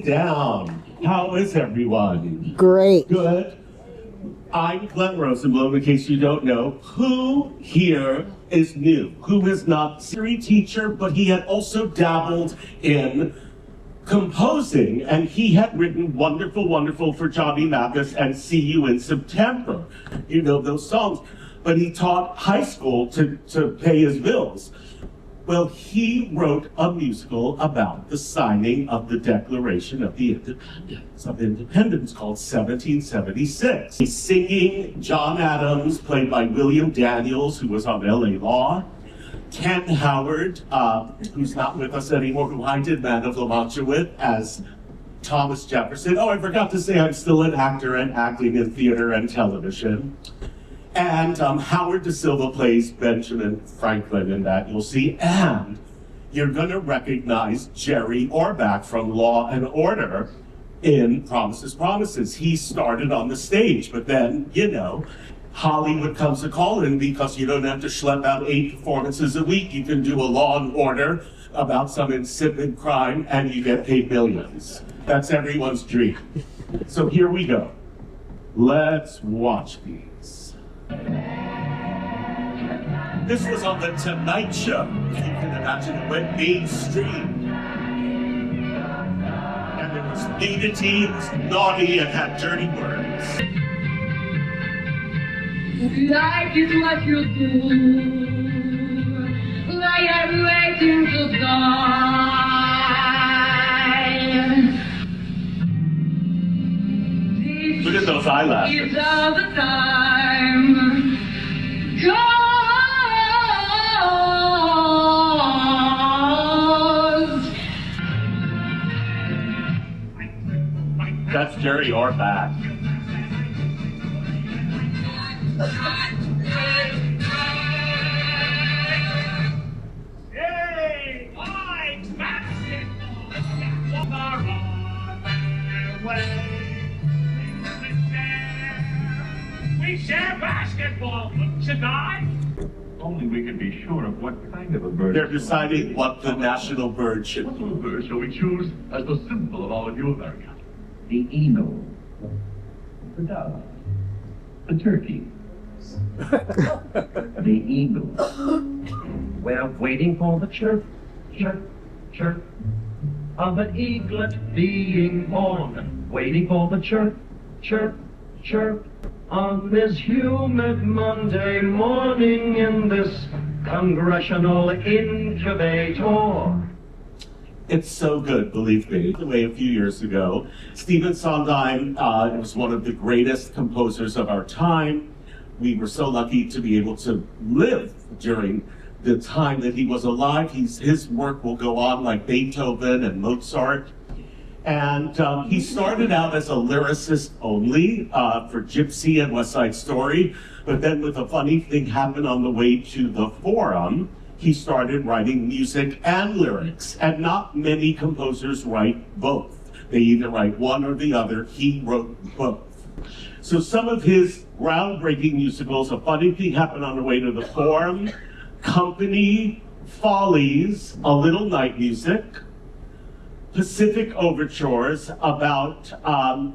down. How is everyone? Great. Good. I'm Glenn Rosenblum, in case you don't know. Who here is new? Who is not a theory teacher, but he had also dabbled in composing, and he had written Wonderful, Wonderful for Johnny Mathis and See You in September. You know those songs. But he taught high school to pay his bills. Well, he wrote a musical about the signing of the Declaration of the Independence called 1776. He's singing John Adams, played by William Daniels, who was on LA Law. Ken Howard, who's not with us anymore, who I did Man of La Mancha with, as Thomas Jefferson. Oh, I forgot to say I'm still an actor and acting in theater and television. And Howard Da Silva plays Benjamin Franklin in that, you'll see. And you're going to recognize Jerry Orbach from Law and Order in Promises, Promises. He started on the stage, but then, you know, Hollywood comes to call in because you don't have to schlep out 8 performances a week. You can do a Law and Order about some insipid crime and you get paid millions. That's everyone's dream. So here we go. Let's watch these. This was on the Tonight Show. You can imagine it went mainstream. And there was nudity, it was naughty, and had dirty words. Life is what you do. I am waiting to die. Look at those eyelashes. It's all the time. That's Jerry Orbach. Hey, I'm basketball. We share basketball tonight. Only we can be sure of what kind of a bird. They're deciding what the national bird should What be. little bird shall we choose as the symbol of all of New America? The eagle, the dove, the turkey, the eagle. We're waiting for the chirp, chirp, chirp of an eaglet being born. Waiting for the chirp, chirp, chirp on this humid Monday morning in this congressional incubator. It's so good, believe me. The way a few years ago, Stephen Sondheim was one of the greatest composers of our time. We were so lucky to be able to live during the time that he was alive. His work will go on like Beethoven and Mozart. And he started out as a lyricist only for Gypsy and West Side Story. But then with a funny thing happened on the way to the Forum, he started writing music and lyrics. And not many composers write both. They either write one or the other. He wrote both. So some of his groundbreaking musicals, A Funny Thing Happened on the Way to the Forum, Company, Follies, A Little Night Music, Pacific Overtures about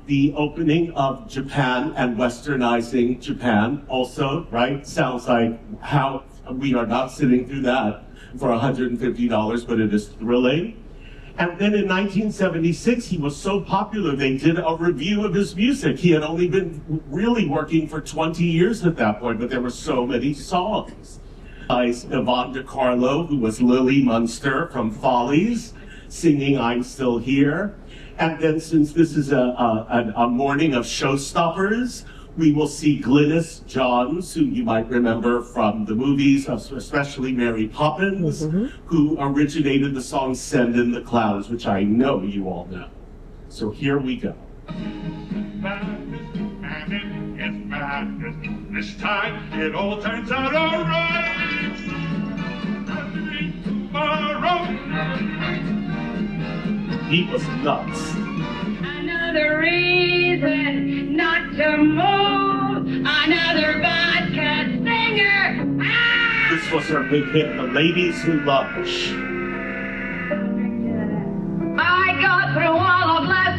the opening of Japan and westernizing Japan also, right? Sounds like how we are not sitting through that for $150, but it is thrilling. And then in 1976, he was so popular, they did a review of his music. He had only been really working for 20 years at that point, but there were so many songs. Yvonne DiCarlo, who was Lily Munster from Follies, singing I'm Still Here. And then since this is a morning of showstoppers, we will see Glynis Johns, who you might remember from the movies, especially Mary Poppins, who originated the song Send in the Clouds, which I know you all know. So here we go. Madness. This time it all turns out alright. Tomorrow. He was nuts. Another reason not to move. Another vodka singer. Ah! This was her big hit, The Ladies Who Lunch. I got through all of last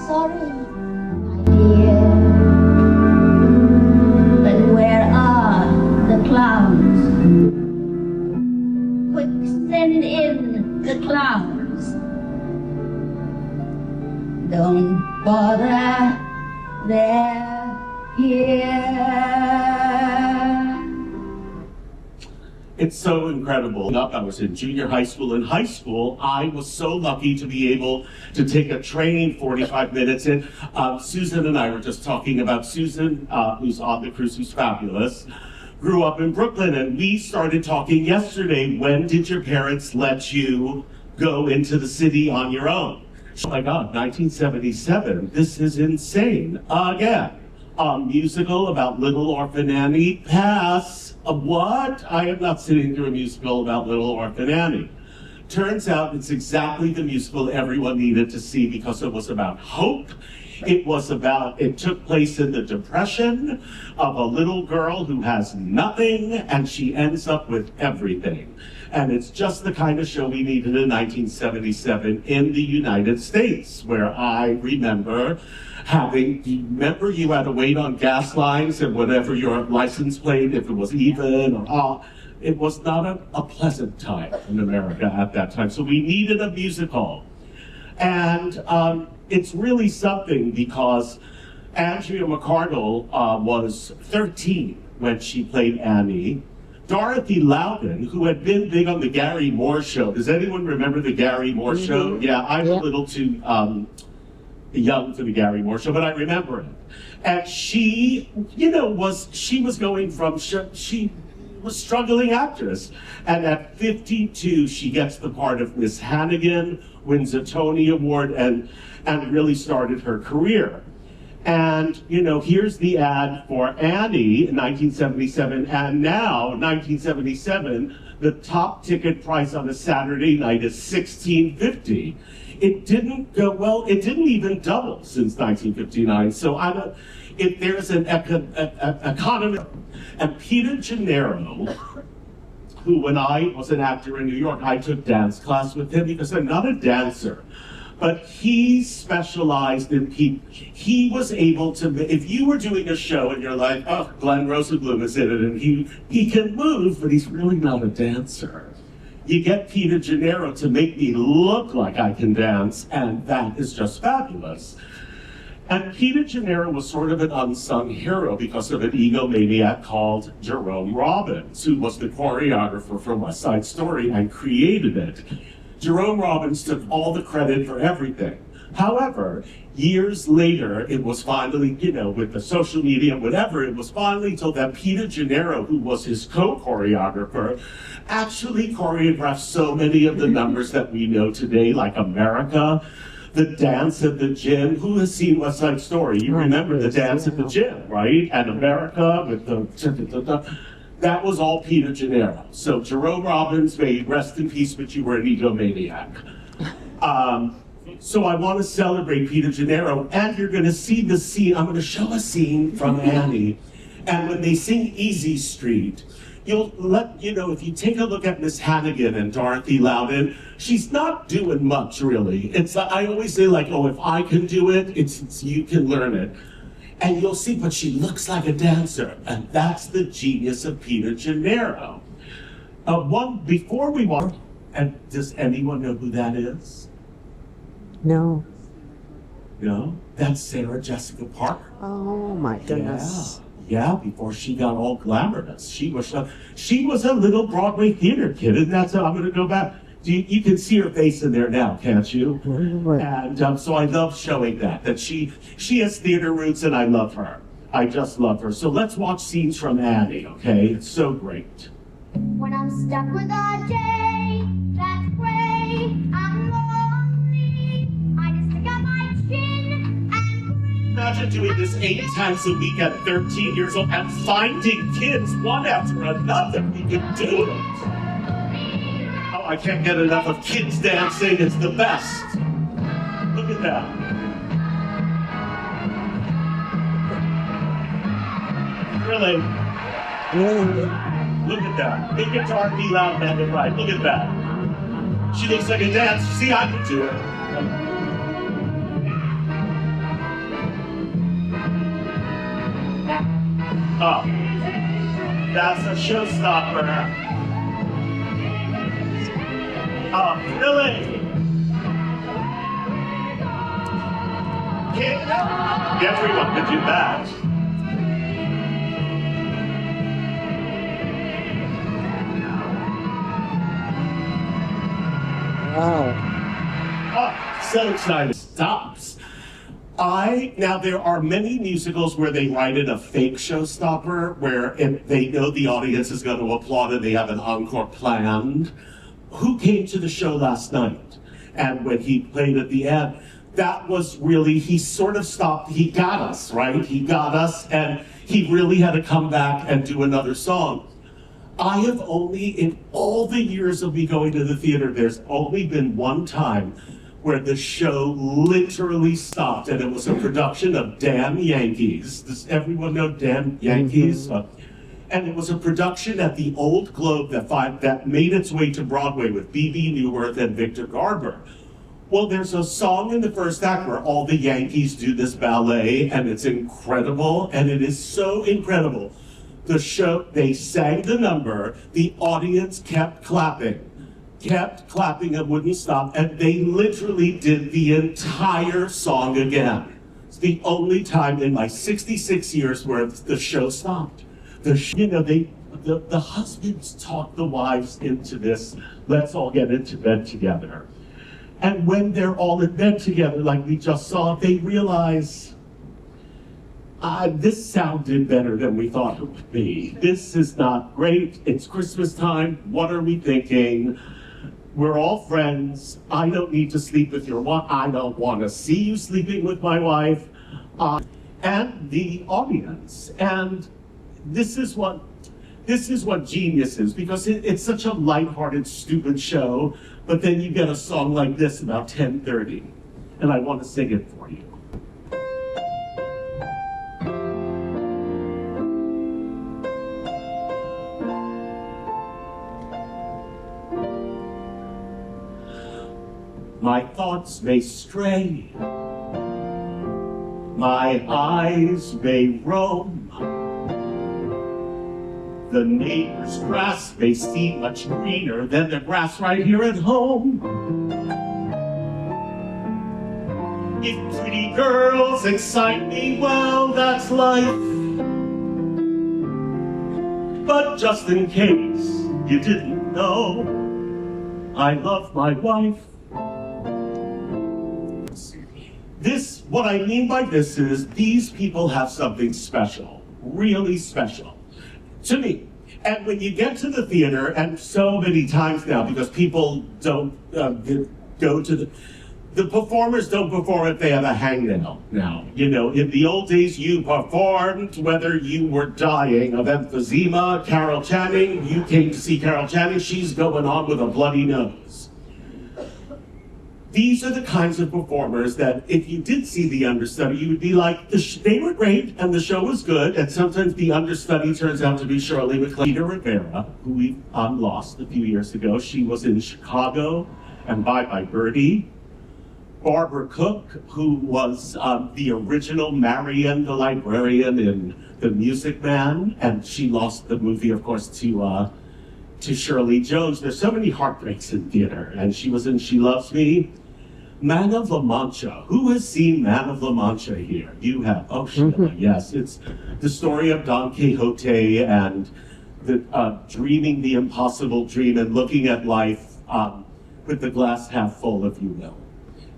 sorry, my dear. But where are the clowns? Quick, send in the clowns. Don't bother, they're here. It's so incredible. I was in junior high school. In high school, I was so lucky to be able to take a train 45 minutes in. Susan and I were just talking about Susan, who's on the cruise, who's fabulous, grew up in Brooklyn, and we started talking yesterday. When did your parents let you go into the city on your own? Oh my God, 1977. This is insane. Again, a musical about Little Orphan Annie. Pass. What? I am not sitting through a musical about Little Orphan Annie. Turns out it's exactly the musical everyone needed to see because it was about hope. It took place in the Depression of a little girl who has nothing and she ends up with everything. And it's just the kind of show we needed in 1977 in the United States, where I remember remember you had to wait on gas lines and whatever your license plate, if it was even or off. It was not a pleasant time in America at that time. So we needed a musical. And it's really something because Andrea McArdle was 13 when she played Annie. Dorothy Loudon, who had been big on the Gary Moore Show. Does anyone remember the Gary Moore Show? Yeah, I'm a little too young for the Gary Moore Show, but I remember it. And she, she was going from, she was a struggling actress. And at 52, she gets the part of Miss Hannigan, wins a Tony Award, and really started her career. And, here's the ad for Annie in 1977, and now, 1977, the top ticket price on a Saturday night is $16.50. It didn't go well, it didn't even double since 1959. So if there's an economist, and Peter Gennaro, who when I was an actor in New York, I took dance class with him because I'm not a dancer. But he specialized in people. He was able to, if you were doing a show and you're like, oh, Glenn Rosenblum is in it, and he can move, but he's really not a dancer. You get Peter Gennaro to make me look like I can dance, and that is just fabulous. And Peter Gennaro was sort of an unsung hero because of an egomaniac called Jerome Robbins, who was the choreographer for West Side Story and created it. Jerome Robbins took all the credit for everything. However, years later, it was finally, with the social media and whatever, it was finally told that Peter Gennaro, who was his co-choreographer, actually choreographed so many of the numbers that we know today, like America, the dance at the gym. Who has seen West Side Story? You remember the dance at the gym, right? And America with the... That was all Peter Gennaro. So Jerome Robbins, may rest in peace, but you were an egomaniac. So I want to celebrate Peter Gennaro, and you're going to see the scene. I'm going to show a scene from Annie. And when they sing Easy Street, if you take a look at Miss Hannigan and Dorothy Loudon, she's not doing much, really. I always say, if I can do it, it's you can learn it. And you'll see, but she looks like a dancer, and that's the genius of Peter Gennaro. Before we walk, and does anyone know who that is? No. No? That's Sarah Jessica Parker. Oh my goodness. Yeah, before she got all glamorous. She was a little Broadway theater kid, and that's how I'm going to go back. You can see her face in there now, can't you? And so I love showing that she has theater roots, and I love her. I just love her. So let's watch scenes from Annie, okay? It's so great. When I'm stuck with a day that's gray, I'm lonely. I just stick out my chin and Imagine doing this 8 times a week at 13 years old and finding kids one after another. You can do it. I can't get enough of kids dancing. It's the best. Look at that. Really? Look at that. Big guitar, be loud, man, and right. Look at that. She looks like a dancer. See, I can do it. Oh, that's a showstopper. Oh, Billy! Everyone could do that. Wow. Oh, so excited. Stops. Now there are many musicals where they write in a fake showstopper where if they know the audience is going to applaud and they have an encore planned. Who came to the show last night? And when he played at the end, that was really, he sort of stopped, he got us, right? He got us and he really had to come back and do another song. I have only, in all the years of me going to the theater, there's only been one time where the show literally stopped, and it was a production of Damn Yankees. Does everyone know Damn Yankees? And it was a production at the Old Globe that made its way to Broadway with B.B. Newworth and Victor Garber. Well, there's a song in the first act where all the Yankees do this ballet, and it's incredible, and it is so incredible. The show, they sang the number, the audience kept clapping and wouldn't stop, and they literally did the entire song again. It's the only time in my 66 years where the show stopped. The husbands talk the wives into this, let's all get into bed together. And when they're all in bed together, like we just saw, they realize, this sounded better than we thought it would be. This is not great. It's Christmas time. What are we thinking? We're all friends. I don't need to sleep with your wife. I don't want to see you sleeping with my wife. And the audience. And this is what genius is, because it's such a lighthearted, stupid show, but then you get a song like this about 10:30, and I want to sing it for you. My thoughts may stray, my eyes may roam, the neighbor's grass may seem much greener than the grass right here at home. If pretty girls excite me, well, that's life. But just in case you didn't know, I love my wife. What I mean by this is these people have something special, really special, to me. And when you get to the theater, and so many times now, because people don't go to the performers don't perform if they have a hangnail now. You know, in the old days, you performed whether you were dying of emphysema. Carol Channing, you came to see Carol Channing, she's going on with a bloody nose. These are the kinds of performers that if you did see the understudy, you would be like, they were great and the show was good, and sometimes the understudy turns out to be Shirley MacLaine. Rita Rivera, who we lost a few years ago, she was in Chicago and Bye Bye Birdie. Barbara Cook, who was the original Marian the librarian in The Music Man, and she lost the movie, of course, to Shirley Jones. There's so many heartbreaks in theater, and she was in She Loves Me. Man of La Mancha. Who has seen Man of La Mancha here? You have. Oh, Sheila, yes. It's the story of Don Quixote and dreaming the impossible dream and looking at life with the glass half full, if you will.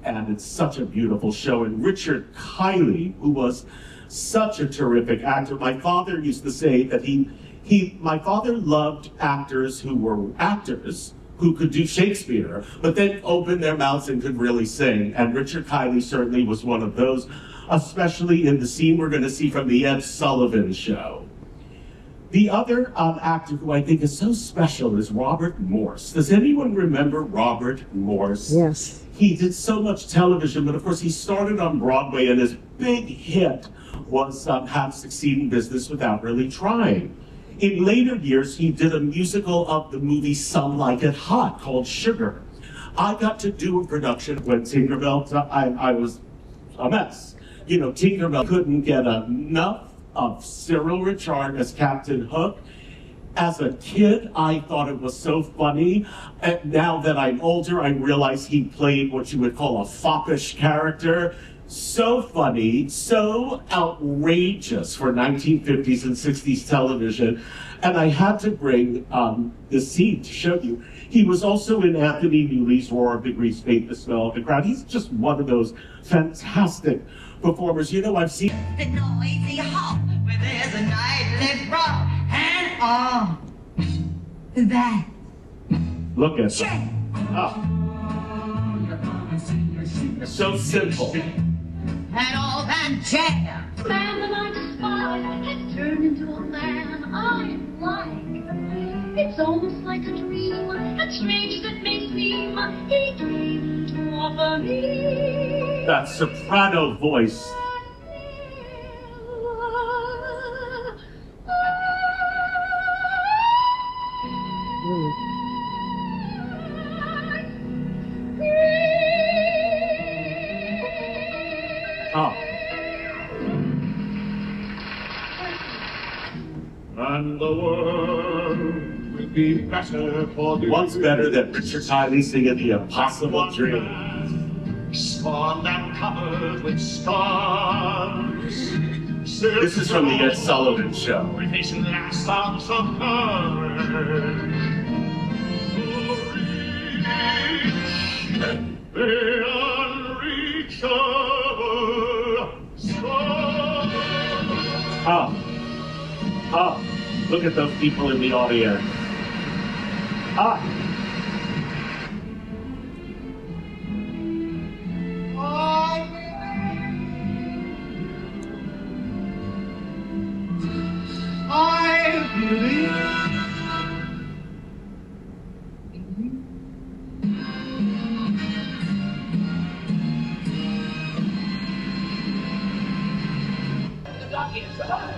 And it's such a beautiful show. And Richard Kiley, who was such a terrific actor. My father used to say that my father loved actors who were actors who could do Shakespeare, but then opened their mouths and could really sing. And Richard Kiley certainly was one of those, especially in the scene we're going to see from the Ed Sullivan Show. The other actor who I think is so special is Robert Morse. Does anyone remember Robert Morse? Yes. He did so much television, but of course he started on Broadway, and his big hit was How to Succeed in Business Without Really Trying. In later years, he did a musical of the movie Some Like It Hot called Sugar. I got to do a production when Tinkerbell, I was a mess. You know, Tinkerbell couldn't get enough of Cyril Richard as Captain Hook. As a kid, I thought it was so funny. And now that I'm older, I realize he played what you would call a foppish character. So funny, so outrageous for 1950s and 60s television. And I had to bring this scene to show you. He was also in Anthony Newley's Roar of Degrees, Fate, The Smell of the Crowd. He's just one of those fantastic performers. You know, I've seen The noisy hall where there's a nightly brawl and all that. Look at him. Oh. So simple. And all that jam. Man that I despise has turned into a man I like. It's almost like a dream, as strange as it may seem. He came to offer me That soprano voice. Oh. And the world will be better for the What's better than Richard Hiley singing The Impossible Dream? spawned and covered with stars. This is from the Ed Sullivan Show. With his last songs of courage. The unreachable star. Oh. Oh. Look at those people in the audience. Ah. I believe.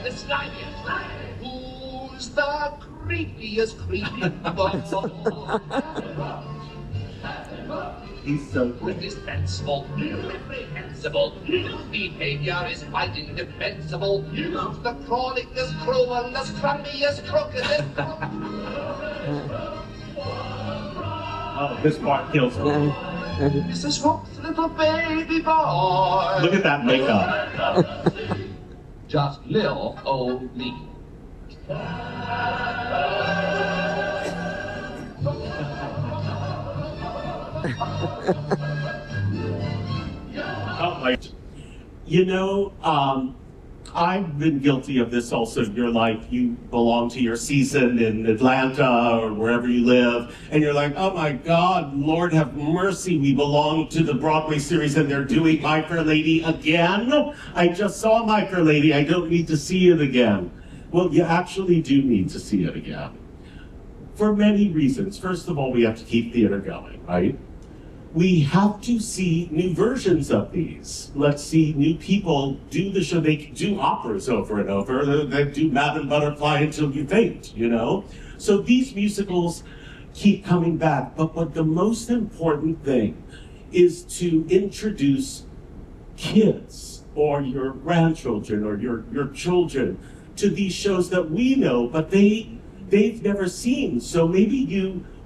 The slimiest. Who's the creepiest creepy He's so With good. his sensible, reprehensible behavior is quite indefensible. The crawlingest, cruelest, crummiest, crookedest. Oh, this part kills me. Mrs. Hook's little baby boy. Look at that makeup. Just Lil old me. Oh my. You know, I've been guilty of this also. You're like, you belong to your season in Atlanta or wherever you live, and you're like, oh my God, Lord have mercy, we belong to the Broadway series and they're doing My Fair Lady again? I just saw My Fair Lady, I don't need to see it again. Well, you actually do need to see it again. For many reasons. First of all, we have to keep theater going, right? We have to see new versions of these. Let's see new people do the show. They do operas over and over. They do Madame Butterfly until you faint, you know? So these musicals keep coming back. But the most important thing is to introduce kids or your grandchildren or your children to these shows that we know, but they've never seen. So maybe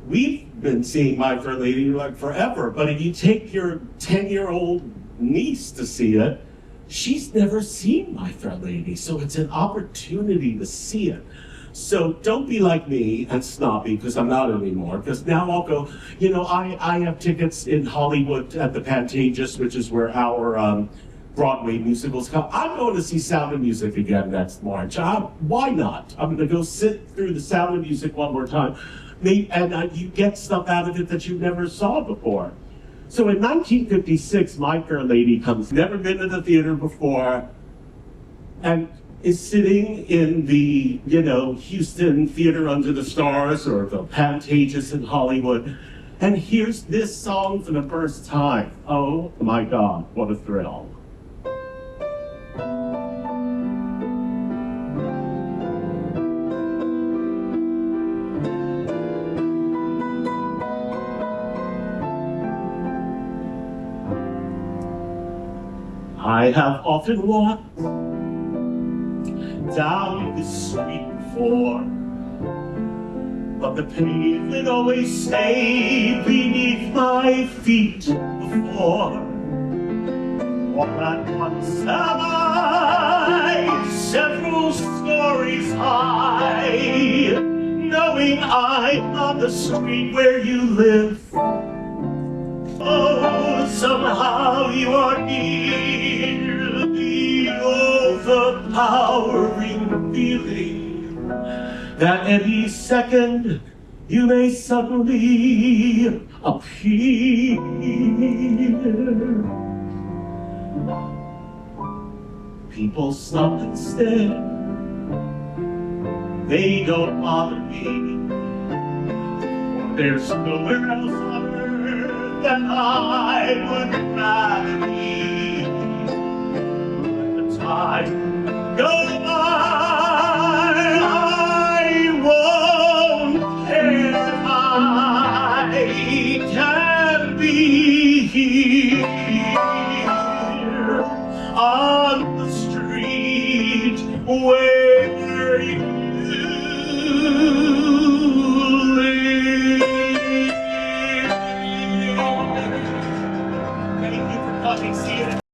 we've been seeing My Fair Lady like forever, but if you take your 10-year-old niece to see it, she's never seen My Fair Lady, so it's an opportunity to see it. So don't be like me and snobby, because I'm not anymore, because now I'll go, you know, I have tickets in Hollywood at the Pantages, which is where our Broadway musicals come. I'm going to see Sound of Music again next March. Why not? I'm going to go sit through the Sound of Music one more time. And you get stuff out of it that you never saw before. So in 1956, My Fair Lady comes, never been to the theater before, and is sitting in the, you know, Houston Theater Under the Stars or the Pantages in Hollywood, and hears this song for the first time. Oh my God, what a thrill. I have often walked down this street before, but the pavement always stayed beneath my feet before. All at once am I several stories high, knowing I'm on the street where you live. Oh, somehow you are near, the overpowering feeling that any second you may suddenly appear. People stop and stare, they don't bother me. There's nowhere else on earth that I would rather be. Let the time go by, I won't care if I can be here on the street where you live. Thank you for coming. See you.